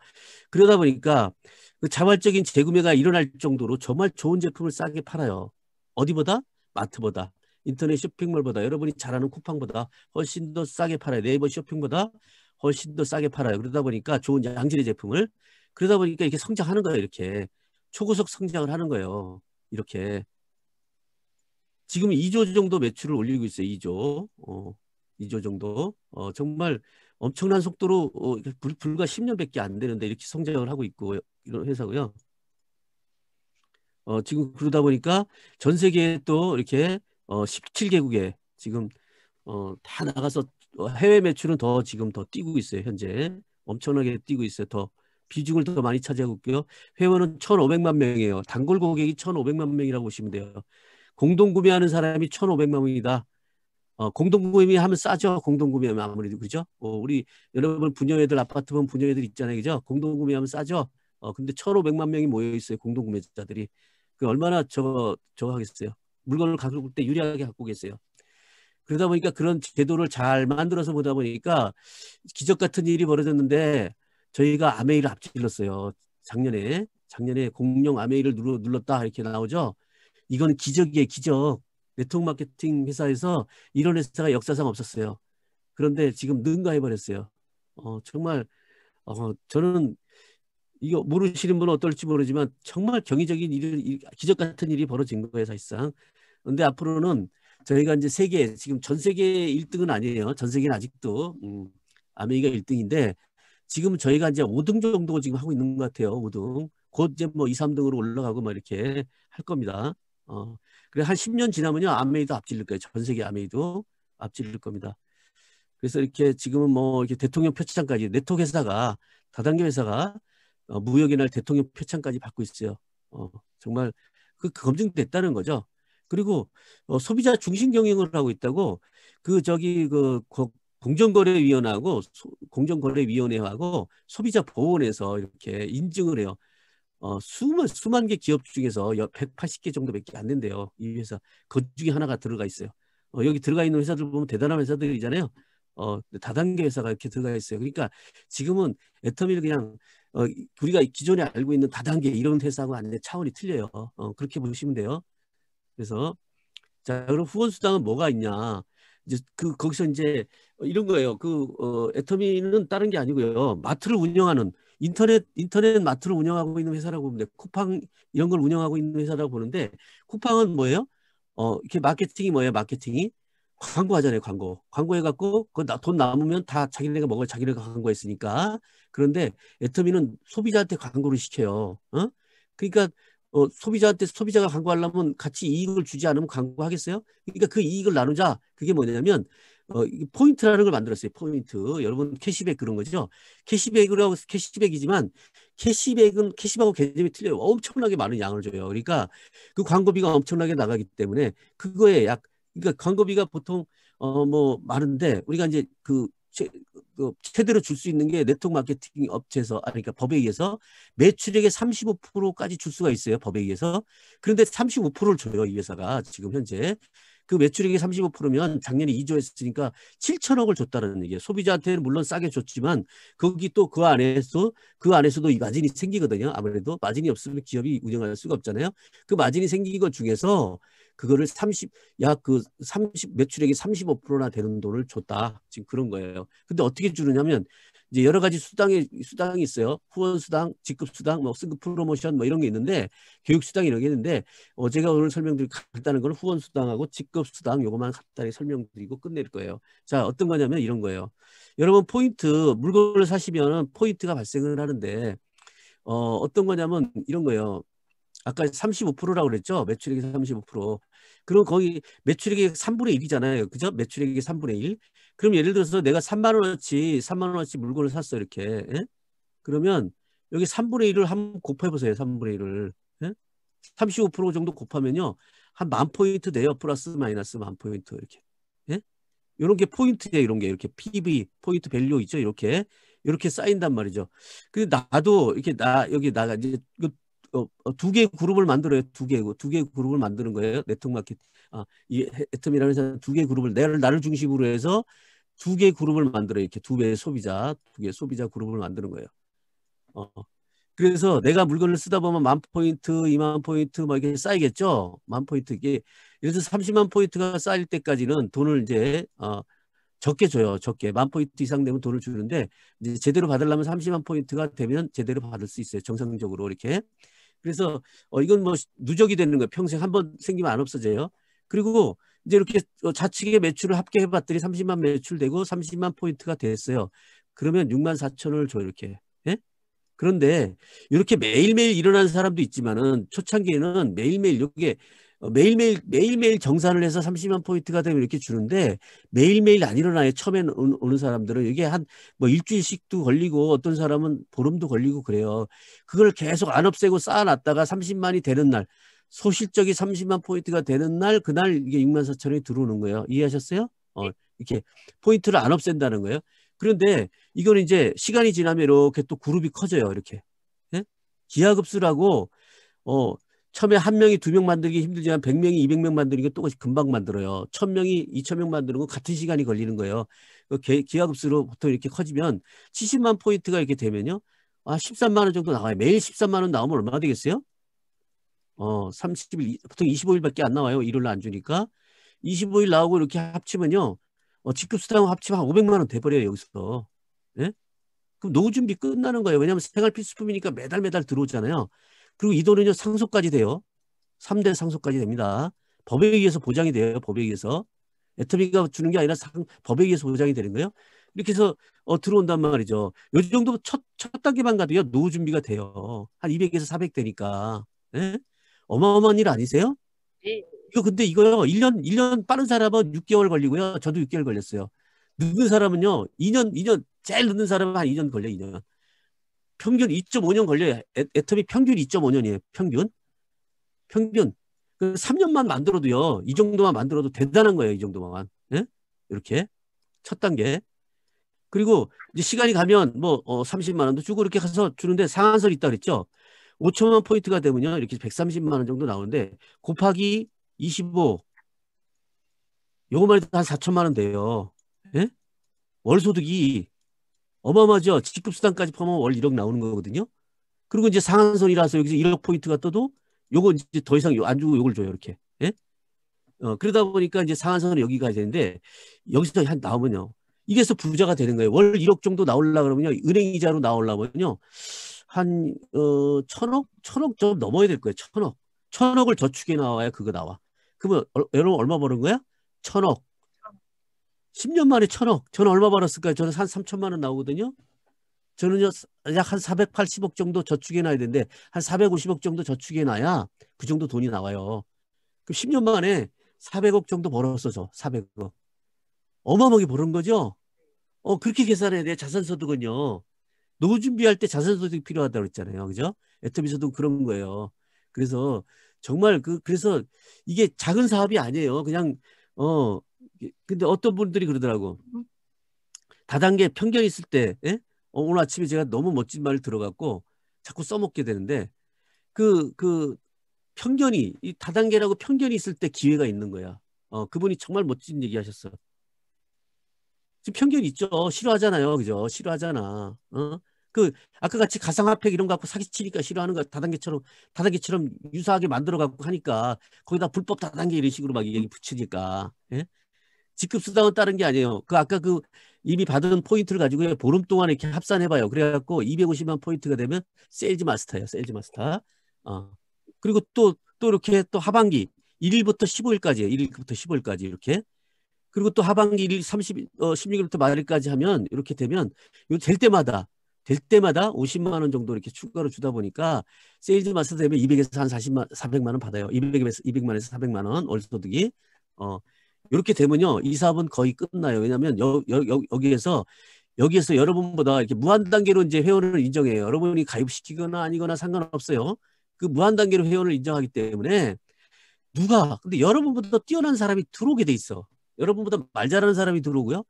그러다 보니까 그 자발적인 재구매가 일어날 정도로 정말 좋은 제품을 싸게 팔아요. 어디보다? 마트보다. 인터넷 쇼핑몰보다 여러분이 잘 아는 쿠팡보다 훨씬 더 싸게 팔아요. 네이버 쇼핑보다 훨씬 더 싸게 팔아요. 그러다 보니까 좋은 양질의 제품을 그러다 보니까 이렇게 성장하는 거예요. 이렇게 초고속 성장을 하는 거예요. 이렇게 지금 2조 정도 매출을 올리고 있어요. 2조. 2조 정도. 정말 엄청난 속도로 불과 10년밖에 안 되는데 이렇게 성장을 하고 있고 이런 회사고요. 지금 그러다 보니까 전 세계에 또 이렇게 17개국에 지금 다 나가서 해외 매출은 지금 더 뛰고 있어요. 현재 엄청나게 뛰고 있어요. 더 비중을 더 많이 차지하고 있고요. 회원은 1,500만 명이에요. 단골 고객이 1,500만 명이라고 보시면 돼요. 공동구매하는 사람이 1,500만 명이다. 공동구매하면 싸죠. 공동구매하면 아무래도 그죠. 우리 여러분 부녀애들 아파트 보면 부녀애들 있잖아요. 그죠. 공동구매하면 싸죠. 근데 1,500만 명이 모여 있어요. 공동구매자들이. 그 얼마나 저거 하겠어요. 물건을 가져올 때 유리하게 갖고 계세요. 그러다 보니까 그런 제도를 잘 만들어서 보다 보니까 기적 같은 일이 벌어졌는데 저희가 아메이를 앞질렀어요. 작년에 공룡 아메이를 눌렀다 이렇게 나오죠. 이건 기적이에요. 기적. 네트워크 마케팅 회사에서 이런 회사가 역사상 없었어요. 그런데 지금 능가해버렸어요. 정말 저는 이거 모르시는 분은 어떨지 모르지만 정말 경이적인 기적 같은 일이 벌어진 거예요, 사실상. 근데 앞으로는 저희가 이제 세계, 지금 전 세계 1등은 아니에요. 전 세계는 아직도 아메리카 1등인데 지금 저희가 이제 5등 정도 지금 하고 있는 것 같아요. 5등. 곧 이제 뭐 2, 3등으로 올라가고 막 이렇게 할 겁니다. 그래 한 10년 지나면요. 아메이도 앞질릴 거예요. 전 세계 아메이도 앞질릴 겁니다. 그래서 이렇게 지금은 뭐 이렇게 대통령 표창까지 네트워크 회사가 다단계 회사가 무역의 날 대통령 표창까지 받고 있어요. 정말 그 검증됐다는 거죠. 그리고 소비자 중심 경영을 하고 있다고 그 저기 공정거래위원회하고 공정거래위원회하고 소비자보호원에서 이렇게 인증을 해요. 수만 개 기업 중에서 180개 정도밖에 안 된대요. 이 회사. 그 중에 하나가 들어가 있어요. 여기 들어가 있는 회사들 보면 대단한 회사들이잖아요. 다단계 회사가 이렇게 들어가 있어요. 그러니까 지금은 애터미를 그냥 우리가 기존에 알고 있는 다단계 이런 회사하고 완전 차원이 틀려요. 그렇게 보시면 돼요. 그래서 자, 그럼 후원수당은 뭐가 있냐? 이제 거기서 이제 이런 거예요. 애터미는 다른 게 아니고요. 마트를 운영하는 인터넷 마트를 운영하고 있는 회사라고 보면 돼. 쿠팡 이런 걸 운영하고 있는 회사라고 보는데 쿠팡은 뭐예요? 이렇게 마케팅이 뭐예요? 마케팅이 광고하잖아요. 광고해갖고 돈 남으면 다 자기네가 먹어요. 자기네가 광고했으니까. 그런데 애터미는 소비자한테 광고를 시켜요. 그러니까 소비자가 광고하려면 같이 이익을 주지 않으면 광고하겠어요? 그러니까 그 이익을 나누자. 그게 뭐냐면 포인트라는 걸 만들었어요. 포인트. 여러분 캐시백 그런 거죠. 캐시백이지만 캐시백하고 개념이 틀려요. 엄청나게 많은 양을 줘요. 그러니까 그 광고비가 엄청나게 나가기 때문에 그거에 그러니까 광고비가 보통 뭐 많은데 우리가 이제 최대로 줄 수 있는 게 네트워크 마케팅 업체에서 그러니까 법에 의해서 매출액의 35%까지 줄 수가 있어요. 법에 의해서. 그런데 35%를 줘요. 이 회사가 지금 현재. 그 매출액이 35%면 작년에 2조 했으니까 7천억을 줬다는 얘기예요. 소비자한테는 물론 싸게 줬지만 거기 또 그 안에서도 이 마진이 생기거든요. 아무래도 마진이 없으면 기업이 운영할 수가 없잖아요. 그 마진이 생긴 것 중에서 그거를 매출액이 35%나 되는 돈을 줬다. 지금 그런 거예요. 근데 어떻게 주느냐면 이제 여러 가지 수당이 있어요. 후원 수당, 직급 수당, 뭐 승급 프로모션 뭐 이런 게 있는데 교육 수당 이런 게 있는데 제가 오늘 설명드릴 간단한 건 후원 수당하고 직급 수당 요거만 간단히 설명드리고 끝낼 거예요. 자, 어떤 거냐면 이런 거예요. 여러분 물건을 사시면 포인트가 발생을 하는데 어떤 거냐면 이런 거예요. 아까 35%라고 그랬죠? 매출액이 35%. 그럼 거기 매출액이 3분의 1이잖아요. 그죠? 매출액이 3분의 1. 그럼 예를 들어서 내가 3만 원어치 물건을 샀어 이렇게. 예? 그러면 여기 3분의 1을 한번 곱해보세요. 3분의 1을. 예? 35% 정도 곱하면요. 한 10,000포인트 돼요. 플러스 마이너스 10,000포인트 이렇게. 예? 이런 게 포인트예요. 이런 게 이렇게 PV, 포인트 밸류 있죠. 이렇게 쌓인단 말이죠. 근데 나도 이렇게 나가 이제 두 개의 그룹을 만들어요. 두 개의 그룹을 만드는 거예요. 네트워크 마케팅. 이 애텀이라는 회사는 두 개의 그룹을 나를 중심으로 해서 두 개의 그룹을 만들어요. 이렇게 두 개의 소비자 그룹을 만드는 거예요. 그래서 내가 물건을 쓰다 보면 10,000포인트, 20,000포인트 뭐 이렇게 쌓이겠죠. 10,000포인트 이게 예를 들어서 30만 포인트가 쌓일 때까지는 돈을 이제 적게 줘요. 적게. 10,000포인트 이상 되면 돈을 주는데 이제 제대로 받으려면 30만 포인트가 되면 제대로 받을 수 있어요. 정상적으로 이렇게. 그래서 이건 뭐 누적이 되는 거예요. 평생 한 번 생기면 안 없어져요. 그리고 이제 이렇게 좌측의 매출을 합계해봤더니 30만 매출되고 30만 포인트가 됐어요. 그러면 6만 4천원을 줘요. 이렇게. 예? 그런데 이렇게 매일매일 일어나는 사람도 있지만은 초창기에는 매일매일 이게 매일매일 정산을 해서 30만 포인트가 되면 이렇게 주는데 매일매일 안 일어나요. 처음에 오는 사람들은 이게 한 뭐 일주일씩도 걸리고 어떤 사람은 보름도 걸리고 그래요. 그걸 계속 안 없애고 쌓아놨다가 30만이 되는 날 소실적이 30만 포인트가 되는 날 그날 이게 6만 4천원이 들어오는 거예요. 이해하셨어요? 이렇게 포인트를 안 없앤다는 거예요. 그런데 이건 이제 시간이 지나면 이렇게 또 그룹이 커져요. 이렇게. 예? 기하급수라고 처음에 한 명이 두 명 만들기 힘들지만 100명이 200명 만드는 게 또 금방 만들어요. 1,000명이 2,000명 만드는 건 같은 시간이 걸리는 거예요. 기하급수로 보통 이렇게 커지면 70만 포인트가 이렇게 되면요. 13만 원 정도 나와요. 매일 13만 원 나오면 얼마나 되겠어요? 30일, 보통 25일밖에 안 나와요. 일요일 안 주니까. 25일 나오고 이렇게 합치면요. 직급수당 합치면 한 500만 원 돼버려요. 여기서. 예? 그럼 노후 준비 끝나는 거예요. 왜냐하면 생활 필수품이니까 매달 매달 들어오잖아요. 그리고 이 돈은요 상속까지 돼요. 3대 상속까지 됩니다. 법에 의해서 보장이 돼요. 법에 의해서. 애터미가 주는 게 아니라 법에 의해서 보장이 되는 거예요. 이렇게 해서 들어온단 말이죠. 요 정도 첫 단계만 가도요 노후 준비가 돼요. 한 200에서 400 되니까. 예? 어마어마한 일 아니세요? 네. 이거 근데 이거요. 1년 빠른 사람은 6개월 걸리고요. 저도 6개월 걸렸어요. 늦은 사람은요. 2년 제일 늦는 사람은 한 2년 걸려요. 2년. 평균 2.5년 걸려요. 애터미 평균 2.5년이에요. 평균. 그 3년만 만들어도요. 이 정도만 만들어도 대단한 거예요. 이 정도만. 예? 이렇게 첫 단계. 그리고 이제 시간이 가면 뭐 30만 원도 주고 이렇게 가서 주는데 상한선이 있다 그랬죠. 5천만 포인트가 되면요. 이렇게 130만 원 정도 나오는데 곱하기 25 요거만 해도 한 4천만 원 돼요. 예? 월 소득이 어마어마하죠. 직급수당까지 포함하면 월 1억 나오는 거거든요. 그리고 이제 상한선이라서 여기서 1억 포인트가 떠도 요거 이제 더 이상 안 주고 요걸 줘요. 이렇게. 예? 그러다 보니까 이제 상한선은 여기 가야 되는데 여기서 한 나오면요. 이게서 부자가 되는 거예요. 월 1억 정도 나오려고 그러면요. 은행 이자로 나오려면요. 한 천억 좀 넘어야 될 거예요. 천억을 저축해 나와야 그거 나와. 그러면 여러분 얼마 버는 거야? 천억. 10년 만에 천억. 저는 얼마 벌었을까요? 저는 한 3천만 원 나오거든요. 저는요, 약 한 480억 정도 저축해 놔야 되는데, 한 450억 정도 저축해 놔야 그 정도 돈이 나와요. 그럼 10년 만에 400억 정도 벌었어, 저. 400억. 어마어마하게 버는 거죠? 그렇게 계산해야 돼. 자산소득은요. 노후 준비할 때 자산소득이 필요하다고 했잖아요. 그죠? 애터미 소득은 그런 거예요. 그래서 정말 그래서 이게 작은 사업이 아니에요. 그냥, 근데 어떤 분들이 그러더라고. 다단계 편견 있을 때, 예? 오늘 아침에 제가 너무 멋진 말을 들어갖고 자꾸 써먹게 되는데 그 편견이 이 다단계라고 편견이 있을 때 기회가 있는 거야. 그분이 정말 멋진 얘기 하셨어. 지금 편견 있죠. 싫어하잖아요. 그죠? 싫어하잖아. 그 아까 같이 가상화폐 이런 거 갖고 사기치니까 싫어하는 거 다단계처럼 유사하게 만들어 갖고 하니까 거기다 불법 다단계 이런 식으로 막 얘기 붙이니까. 예? 직급수당은 다른 게 아니에요. 아까 이미 받은 포인트를 가지고 보름 동안 이렇게 합산해봐요. 그래갖고 250만 포인트가 되면 세일즈 마스터예요. 세일즈 마스터. 그리고 또 이렇게 또 하반기 1일부터 15일까지예요. 1일부터 15일까지 이렇게. 그리고 또 하반기 1일 16일부터 말일까지 하면 이렇게 되면 이거 될 때마다 50만 원 정도 이렇게 추가로 주다 보니까 세일즈 마스터 되면 200에서 한 400만 원 받아요. 200만에서 400만 원 월소득이. 이렇게 되면요. 이 사업은 거의 끝나요. 왜냐하면 여기에서 여러분보다 이렇게 무한 단계로 이제 회원을 인정해요. 여러분이 가입시키거나 아니거나 상관없어요. 그 무한 단계로 회원을 인정하기 때문에 근데 여러분보다 뛰어난 사람이 들어오게 돼 있어. 여러분보다 말 잘하는 사람이 들어오고요.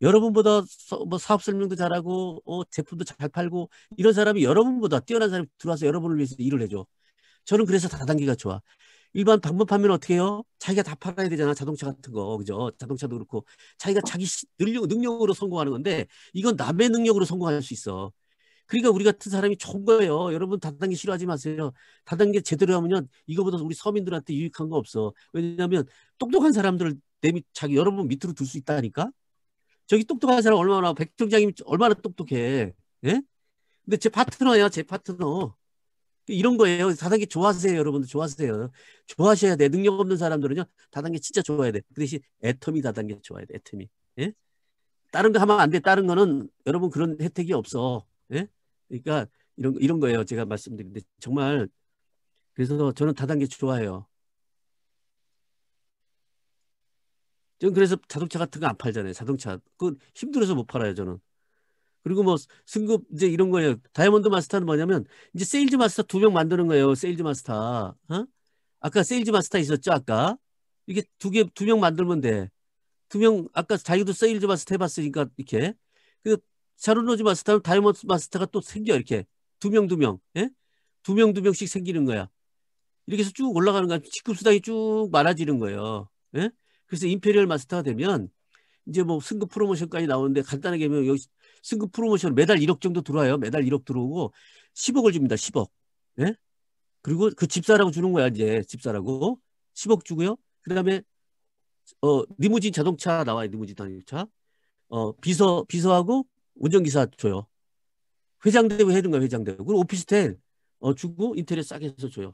여러분보다 뭐 사업 설명도 잘하고 제품도 잘 팔고 이런 사람이 여러분보다 뛰어난 사람이 들어와서 여러분을 위해서 일을 해줘. 저는 그래서 다단계가 좋아. 일반 방문 판매는 어떻게 해요? 자기가 다 팔아야 되잖아. 자동차 같은 거. 그죠? 자동차도 그렇고. 자기가 자기 능력으로 성공하는 건데 이건 남의 능력으로 성공할 수 있어. 그러니까 우리 같은 사람이 좋은 거예요. 여러분 다단계 싫어하지 마세요. 다단계 제대로 하면요. 이거보다 우리 서민들한테 유익한 거 없어. 왜냐하면 똑똑한 사람들을 여러분 밑으로 둘 수 있다니까. 저기 똑똑한 사람 얼마나 백 총장님 얼마나 똑똑해. 예? 근데 제 파트너야. 제 파트너. 이런 거예요. 다단계 좋아하세요. 여러분들 좋아하세요. 좋아하셔야 돼. 능력 없는 사람들은요. 다단계 진짜 좋아해야 돼. 그 대신 애터미 다단계 좋아해야 돼. 애터미. 예? 다른 거 하면 안 돼. 다른 거는 여러분 그런 혜택이 없어. 예? 그러니까 이런 거예요. 제가 말씀드리는데 정말 그래서 저는 다단계 좋아해요. 저는 그래서 자동차 같은 거 안 팔잖아요. 자동차. 그 힘들어서 못 팔아요. 저는. 그리고 뭐 승급 이제 이런 거예요. 다이아몬드 마스터는 뭐냐면 이제 세일즈 마스터 2명 만드는 거예요. 세일즈 마스터. 아까 세일즈 마스터 있었죠? 아까 이게 2명 만들면 돼. 2명 아까 자기도 세일즈 마스터 해봤으니까 이렇게 그 샤론로즈 마스터는 다이아몬드 마스터가 또 생겨 이렇게 2명 예? 2명씩 생기는 거야. 이렇게 해서 쭉 올라가는 거야. 직급 수당이 쭉 많아지는 거예요. 예? 그래서 임페리얼 마스터가 되면 이제 뭐 승급 프로모션까지 나오는데 간단하게 하면 여기 승급 프로모션 매달 1억 정도 들어와요. 매달 1억 들어오고 10억을 줍니다. 10억. 예? 그리고 그 집사라고 주는 거야. 이제 집사라고 10억 주고요. 그다음에 리무진 자동차 나와요. 리무진 자동차. 비서하고 운전기사 줘요. 회장되고 해는 거야, 회장되고. 그리고 오피스텔 주고 인테리어 싸게 해서 줘요.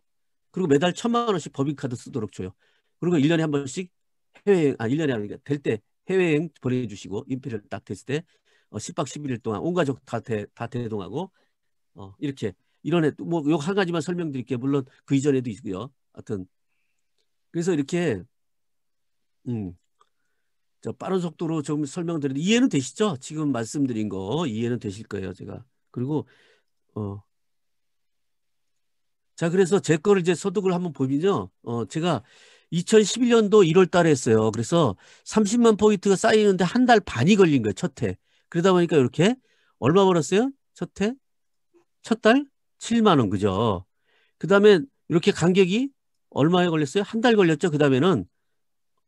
그리고 매달 1,000만 원씩 법인카드 쓰도록 줘요. 그리고 1년에 한 번씩 해외여행, 1년에 아니라 될 때 해외여행 보내주시고, 임페리얼 딱 됐을 때 10박 11일 동안 온 가족 다 대동하고 이렇게. 이런 뭐요 한 가지만 설명드릴게요. 물론 그 이전에도 있고요. 하여튼 그래서 이렇게 저 빠른 속도로 좀 설명드리는데 이해는 되시죠? 지금 말씀드린 거 이해는 되실 거예요, 제가. 그리고 자, 그래서 제 거를 이제 소득을 한번 보면요. 제가 2011년도 1월 달에 했어요. 그래서 30만 포인트가 쌓이는데 한 달 반이 걸린 거예요, 첫 해. 그러다 보니까 이렇게 얼마 벌었어요? 첫 해? 첫 달? 7만 원, 그죠? 그 다음에 이렇게 간격이 얼마에 걸렸어요? 한 달 걸렸죠? 그 다음에는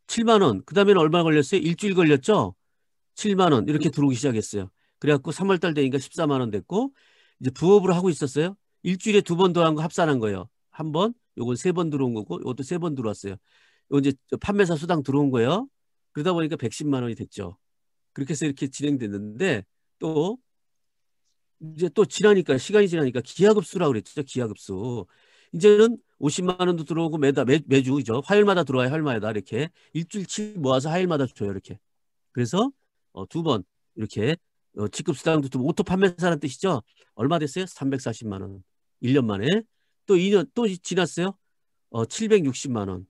7만 원. 그 다음에는 얼마 걸렸어요? 일주일 걸렸죠? 7만 원. 이렇게 들어오기 시작했어요. 그래갖고 3월 달 되니까 14만 원 됐고, 이제 부업으로 하고 있었어요. 일주일에 2번 더 한 거 합산한 거예요. 한 번, 요건 3번 들어온 거고, 요것도 3번 들어왔어요. 요 이제 판매사 수당 들어온 거예요. 그러다 보니까 110만 원이 됐죠. 그렇게 해서 이렇게 진행됐는데, 또 이제 또 지나니까, 시간이 지나니까 기하급수라고 그랬죠. 기하급수. 이제는 50만 원도 들어오고 매주 그죠? 화요일마다 들어와요. 화요일마다 이렇게 일주일치 모아서 화요일마다 줘요. 이렇게. 그래서 2번 이렇게 직급 수당도 두번. 오토 판매사라는 뜻이죠. 얼마 됐어요? 340만 원. 1년 만에. 또 2년 또 지났어요. 760만 원.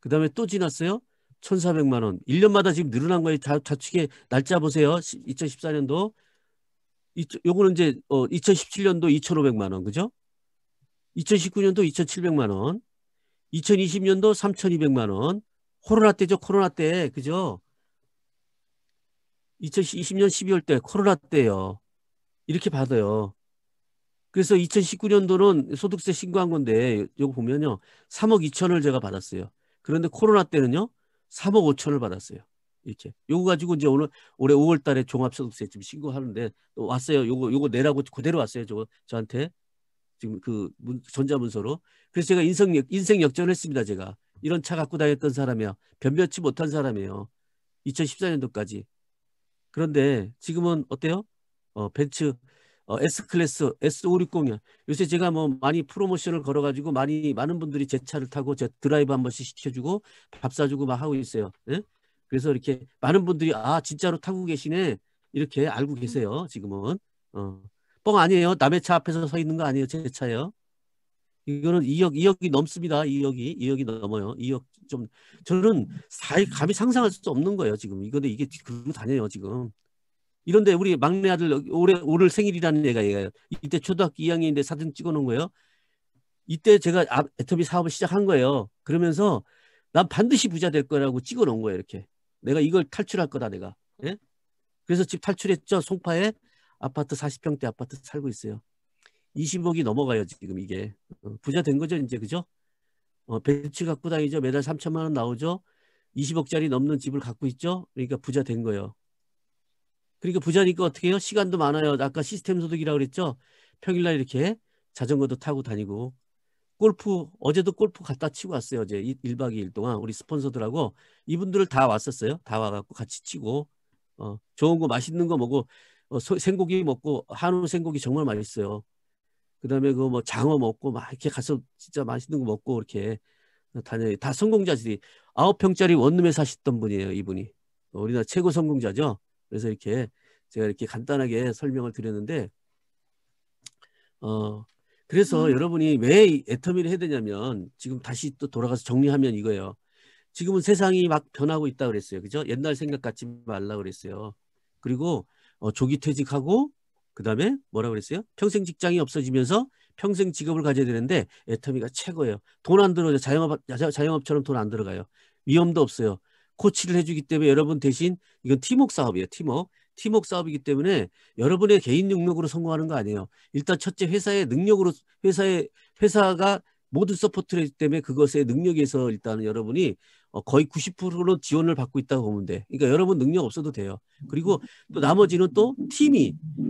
그다음에 또 지났어요. 1,400만 원. 1년마다 지금 늘어난 거예요. 좌측에 날짜 보세요. 2014년도. 요거는 이제 2017년도 2,500만 원. 그죠? 2019년도 2,700만 원. 2020년도 3,200만 원. 코로나 때죠. 코로나 때. 그죠? 2020년 12월 때 코로나 때요. 이렇게 받아요. 그래서 2019년도는 소득세 신고한 건데 이거 보면요. 3억 2천을 제가 받았어요. 그런데 코로나 때는요. 3억 5천을 받았어요. 이렇게. 요거 가지고 이제 올해 5월 달에 종합소득세 지금 신고하는데 또 왔어요. 요거 내라고 그대로 왔어요. 저한테. 지금 그 전자문서로. 그래서 제가 인생 역전을 했습니다. 제가. 이런 차 갖고 다녔던 사람이야. 변변치 못한 사람이에요. 2014년도까지. 그런데 지금은 어때요? 벤츠 S클래스 S560이요. 요새 제가 뭐 많이 프로모션을 걸어가지고 많은 분들이 제 차를 타고 제 드라이브 한 번씩 시켜주고 밥 사주고 막 하고 있어요. 예? 그래서 이렇게 많은 분들이 진짜로 타고 계시네 이렇게 알고 계세요. 지금은 뻥 아니에요. 남의 차 앞에서 서 있는 거 아니에요. 제 차예요. 이거는 2억이 넘습니다. 2억이 넘어요. 2억 좀 저는 감히 상상할 수 없는 거예요. 지금 이게 그러고 다녀요. 지금. 이런데 우리 막내 아들 오늘 생일이라는 얘가요. 이때 초등학교 2학년인데 사진 찍어놓은 거예요. 이때 제가 애터미 사업을 시작한 거예요. 그러면서 난 반드시 부자 될 거라고 찍어놓은 거예요. 이렇게. 내가 이걸 탈출할 거다 내가. 예? 그래서 집 탈출했죠. 송파에 아파트 40평대 아파트 살고 있어요. 20억이 넘어가요. 지금 이게. 부자 된 거죠. 이제 그죠? 벤츠 갖고 다니죠. 매달 3천만 원 나오죠. 20억짜리 넘는 집을 갖고 있죠. 그러니까 부자 된 거예요. 그러니까 부자니까 어떻게 해요? 시간도 많아요. 아까 시스템 소득이라고 그랬죠. 평일날 이렇게 자전거도 타고 다니고 어제도 골프 갔다 치고 왔어요. 어제 1박 2일 동안 우리 스폰서들하고 이분들을 다 왔었어요. 다 와갖고 같이 치고 좋은 거 맛있는 거 먹고 생고기 먹고 한우 생고기 정말 맛있어요. 그다음에 그 뭐 장어 먹고 막 이렇게 가서 진짜 맛있는 거 먹고 이렇게 다녀요. 다 성공자들이 9평짜리 원룸에 사셨던 분이에요. 이분이 우리나라 최고 성공자죠. 그래서 이렇게 제가 이렇게 간단하게 설명을 드렸는데 그래서 여러분이 왜 애터미를 해야 되냐면 지금 다시 또 돌아가서 정리하면 이거예요. 지금은 세상이 막 변하고 있다 그랬어요. 그죠? 옛날 생각 갖지 말라 그랬어요. 그리고 조기 퇴직하고 그다음에 뭐라 그랬어요? 평생 직장이 없어지면서 평생 직업을 가져야 되는데 애터미가 최고예요. 돈 안 들어요. 자영업처럼 돈 안 들어가요. 위험도 없어요. 코치를 해주기 때문에 여러분 대신 이건 팀워크 사업이에요. 팀워크 사업이기 때문에 여러분의 개인 능력으로 성공하는 거 아니에요. 일단 첫째 회사의 능력으로 회사가 모든 서포트를 때문에 그것의 능력에서 일단은 여러분이 거의 90%는 지원을 받고 있다고 보면 돼. 그러니까 여러분 능력 없어도 돼요. 그리고 또 나머지는 또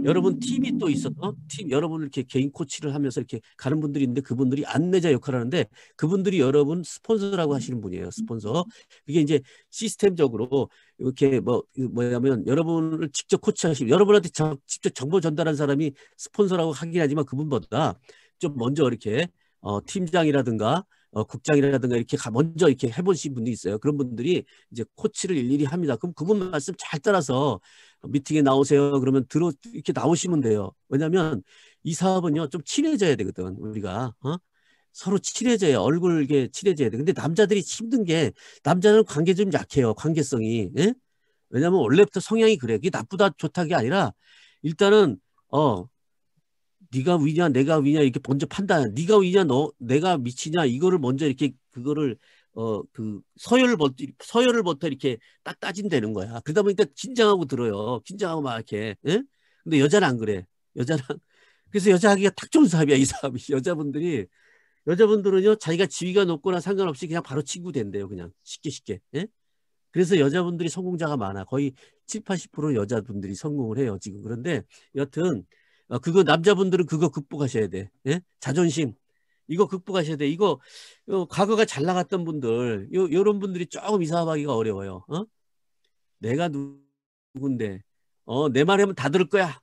여러분 팀이 또 있어서 여러분을 이렇게 개인 코치를 하면서 이렇게 가는 분들이 있는데 그분들이 안내자 역할을 하는데 그분들이 여러분 스폰서라고 하시는 분이에요. 스폰서. 그게 이제 시스템적으로 이렇게 뭐냐면 여러분을 직접 코치하시고 여러분한테 직접 정보 전달한 사람이 스폰서라고 하긴 하지만 그분보다 좀 먼저 이렇게 팀장이라든가 국장이라든가 이렇게 먼저 이렇게 해보신 분이 있어요. 그런 분들이 이제 코치를 일일이 합니다. 그럼 그분 말씀 잘 따라서 미팅에 나오세요. 그러면 이렇게 나오시면 돼요. 왜냐하면 이 사업은요 좀 친해져야 되거든. 우리가 서로 친해져야 얼굴게 친해져야 돼. 근데 남자들이 힘든 게 남자는 관계 좀 약해요. 관계성이. 예? 왜냐하면 원래부터 성향이 그래. 그게 나쁘다 좋다 게 아니라 일단은 네가 위냐 내가 위냐 이렇게 먼저 판단. 네가 위냐 내가 미치냐 이거를 먼저 이렇게 그거를 그 서열을부터 이렇게 딱 따진다는 거야. 그러다 보니까 긴장하고 들어요. 긴장하고 막 이렇게. 예? 근데 여자는 안 그래. 여자는 그래서 여자하기가 딱 좋은 사업이야 이 사업이. 여자분들은요 자기가 지위가 높거나 상관없이 그냥 바로 친구 된대요. 그냥 쉽게. 예? 그래서 여자분들이 성공자가 많아. 거의 7, 80% 여자분들이 성공을 해요, 지금. 그런데 여튼 그거 남자분들은 그거 극복하셔야 돼. 예? 자존심. 이거 극복하셔야 돼. 이거 과거가 잘 나갔던 분들, 요런 분들이 조금 이 사업하기가 어려워요. 내가 누군데? 내 말하면 다 들을 거야.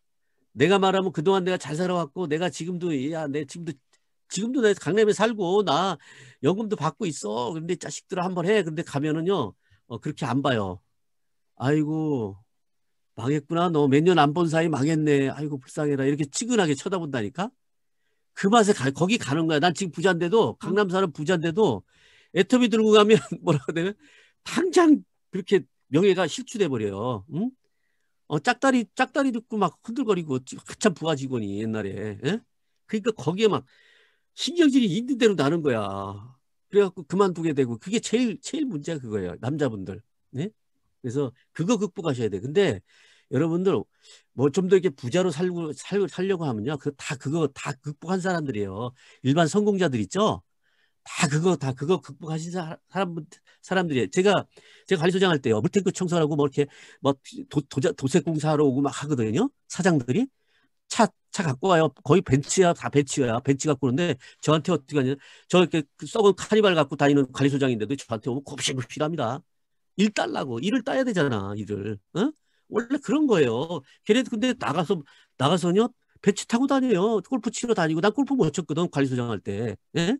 내가 말하면 그동안 내가 잘 살아왔고 내가 지금도 지금도 내가 강남에 살고 나 연금도 받고 있어. 근데 자식들아 한번 해. 근데 가면은요. 그렇게 안 봐요. 아이고 망했구나. 너 몇 년 안 본 사이 망했네. 아이고 불쌍해라. 이렇게 치근하게 쳐다본다니까. 그 맛에 거기 가는 거야. 난 지금 부자인데도 강남 사는 부자인데도 애터미 들고 가면 뭐라고 해야 되나 당장 그렇게 명예가 실추돼 버려요. 응? 짝다리 듣고 막 흔들거리고 한참 부하 직원이 옛날에. 예? 그러니까 거기에 막 신경질이 있는 대로 나는 거야. 그래갖고 그만두게 되고 그게 제일 문제가 그거예요. 남자분들. 네? 그래서 그거 극복하셔야 돼. 근데 여러분들 뭐 좀 더 이렇게 부자로 살려고 하면요. 그거 다 극복한 사람들이에요. 일반 성공자들 있죠? 다 그거 극복하신 사람들이에요. 제가 관리소장 할 때요. 물탱크 청소하고 뭐 이렇게 뭐 도색 공사하러 오고 막 하거든요. 사장들이. 차 갖고 와요. 거의 벤츠야, 다 벤츠야. 벤츠 갖고 오는데 저한테 어떻게 하냐. 저 이렇게 그 썩은 카니발 갖고 다니는 관리소장인데도 저한테 오면 굽실굽실합니다. 일 달라고. 일을 따야 되잖아, 일을. 어? 원래 그런 거예요. 걔네도 근데 나가서요. 벤츠 타고 다녀요. 골프 치러 다니고. 난 골프 못 쳤거든, 관리소장 할 때. 예?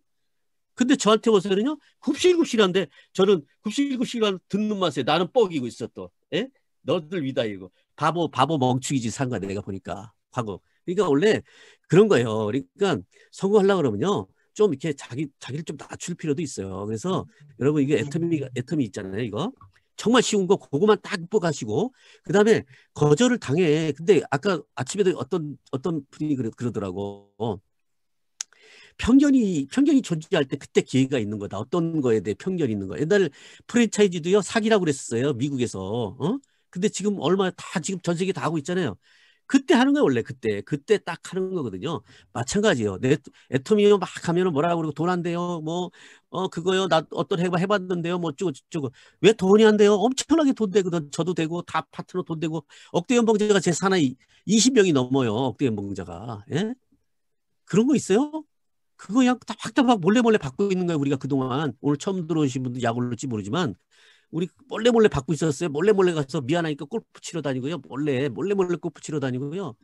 근데 저한테 와서는요. 굽실굽실한데 저는 굽실굽실한 듣는 맛에 나는 뻐기고 있어 또. 예? 너들 위다 이거. 바보 멍충이지 상관 내가 보니까. 과거. 그러니까 원래 그런 거예요. 그러니까 성공하려고 그러면요. 좀 이렇게 자기를 좀 낮출 필요도 있어요. 그래서 여러분 이게 애터미 있잖아요. 이거. 정말 쉬운 거 그거만 딱 극복하시고 그다음에 거절을 당해. 근데 아까 아침에도 어떤 분이 그러더라고. 편견이 존재할 때 그때 기회가 있는 거다. 어떤 거에 대해 편견이 있는 거. 옛날 프랜차이즈도요 사기라고 그랬었어요. 미국에서. 근데 지금 지금 전 세계 다 하고 있잖아요. 그때 하는 거예요, 원래 그때 딱 하는 거거든요. 마찬가지예요. 내 애터미요 막 하면은 뭐라고 그러고 돈 안 돼요. 뭐 그거요. 나 어떤 해봤는데요. 뭐 어쩌고 왜 돈이 안 돼요? 엄청나게 돈 되거든. 저도 되고 다 파트너 돈 되고 억대 연봉자가 제 사나이 20명이 넘어요. 억대 연봉자가. 예? 그런 거 있어요? 그거 그냥 막 몰래 받고 있는 거예요. 우리가 그동안 오늘 처음 들어오신 분들 약 올릴지 모르지만 우리 몰래 받고 있었어요. 몰래 가서 미안하니까 골프 치러 다니고요. 몰래 골프 치러 다니고요.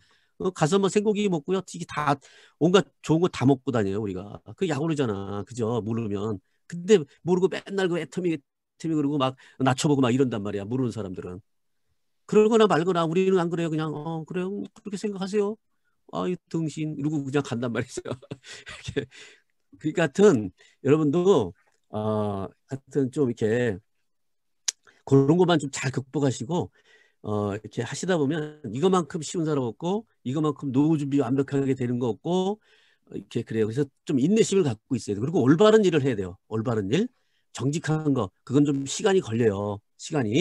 가서 뭐 생고기 먹고요. 이게 다 온갖 좋은 거 다 먹고 다녀요. 우리가 그 약 오르잖아. 그죠? 모르면. 근데 모르고 맨날 그 애터미 그러고 막 낮춰보고 막 이런단 말이야. 모르는 사람들은. 그러거나 말거나 우리는 안 그래요. 그냥 그래요. 그렇게 생각하세요. 이 등신 이러고 그냥 간단 말이죠. 이렇게. 그러니까 하여튼 여러분도 하여튼 좀 이렇게 그런 것만 좀 잘 극복하시고 이렇게 하시다 보면 이거만큼 쉬운 사람 없고 이거만큼 노후 준비 완벽하게 되는 거 없고 이렇게 그래요. 그래서 좀 인내심을 갖고 있어야 돼요. 그리고 올바른 일을 해야 돼요. 올바른 일, 정직한 거 그건 좀 시간이 걸려요. 시간이.